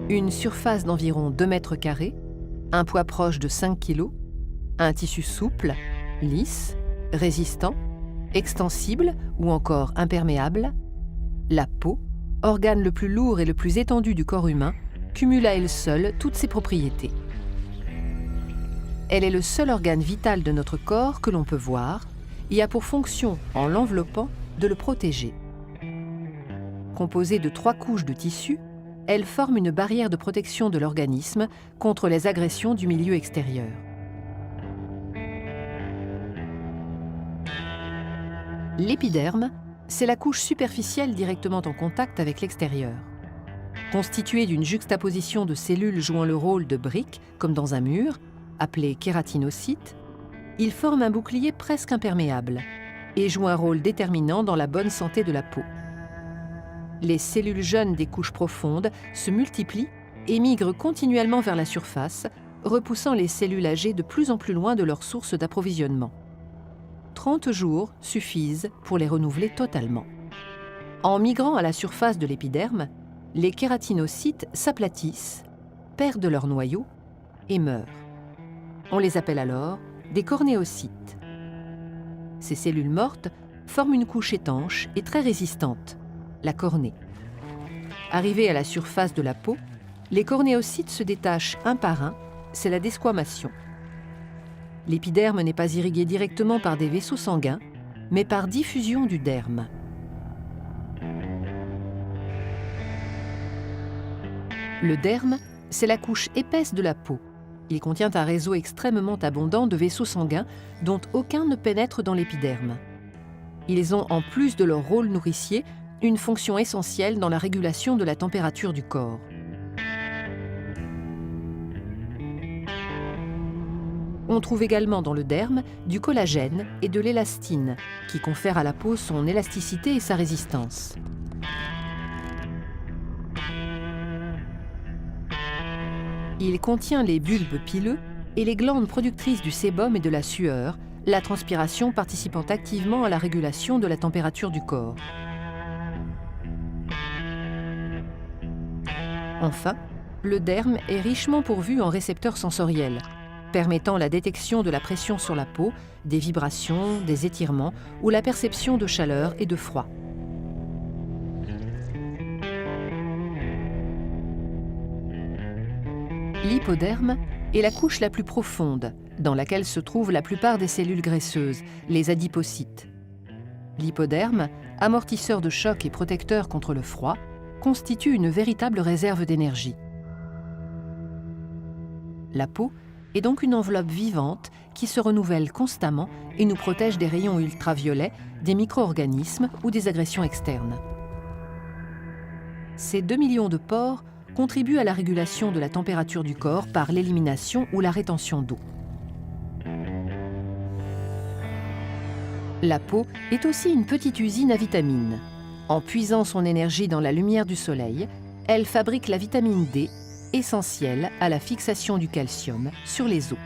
Une surface d'environ 2 mètres carrés, un poids proche de 5 kg, un tissu souple, lisse, résistant, extensible ou encore imperméable, la peau, organe le plus lourd et le plus étendu du corps humain, cumule à elle seule toutes ses propriétés. Elle est le seul organe vital de notre corps que l'on peut voir et a pour fonction, en l'enveloppant, de le protéger. Composée de 3 couches de tissu, elle forme une barrière de protection de l'organisme contre les agressions du milieu extérieur. L'épiderme, c'est la couche superficielle directement en contact avec l'extérieur. Constituée d'une juxtaposition de cellules jouant le rôle de briques, comme dans un mur, appelé kératinocyte, il forme un bouclier presque imperméable et joue un rôle déterminant dans la bonne santé de la peau. Les cellules jeunes des couches profondes se multiplient et migrent continuellement vers la surface, repoussant les cellules âgées de plus en plus loin de leur source d'approvisionnement. 30 jours suffisent pour les renouveler totalement. En migrant à la surface de l'épiderme, les kératinocytes s'aplatissent, perdent leur noyau et meurent. On les appelle alors des cornéocytes. Ces cellules mortes forment une couche étanche et très résistante, la cornée. Arrivés à la surface de la peau, les cornéocytes se détachent un par un, c'est la desquamation. L'épiderme n'est pas irrigué directement par des vaisseaux sanguins, mais par diffusion du derme. Le derme, c'est la couche épaisse de la peau. Il contient un réseau extrêmement abondant de vaisseaux sanguins dont aucun ne pénètre dans l'épiderme. Ils ont, en plus de leur rôle nourricier, une fonction essentielle dans la régulation de la température du corps. On trouve également dans le derme du collagène et de l'élastine, qui confèrent à la peau son élasticité et sa résistance. Il contient les bulbes pileux et les glandes productrices du sébum et de la sueur, la transpiration participant activement à la régulation de la température du corps. Enfin, le derme est richement pourvu en récepteurs sensoriels, permettant la détection de la pression sur la peau, des vibrations, des étirements ou la perception de chaleur et de froid. L'hypoderme est la couche la plus profonde, dans laquelle se trouvent la plupart des cellules graisseuses, les adipocytes. L'hypoderme, amortisseur de choc et protecteur contre le froid, constitue une véritable réserve d'énergie. La peau est donc une enveloppe vivante qui se renouvelle constamment et nous protège des rayons ultraviolets, des micro-organismes ou des agressions externes. Ces 2 millions de pores contribuent à la régulation de la température du corps par l'élimination ou la rétention d'eau. La peau est aussi une petite usine à vitamines. En puisant son énergie dans la lumière du soleil, elle fabrique la vitamine D, essentielle à la fixation du calcium sur les os.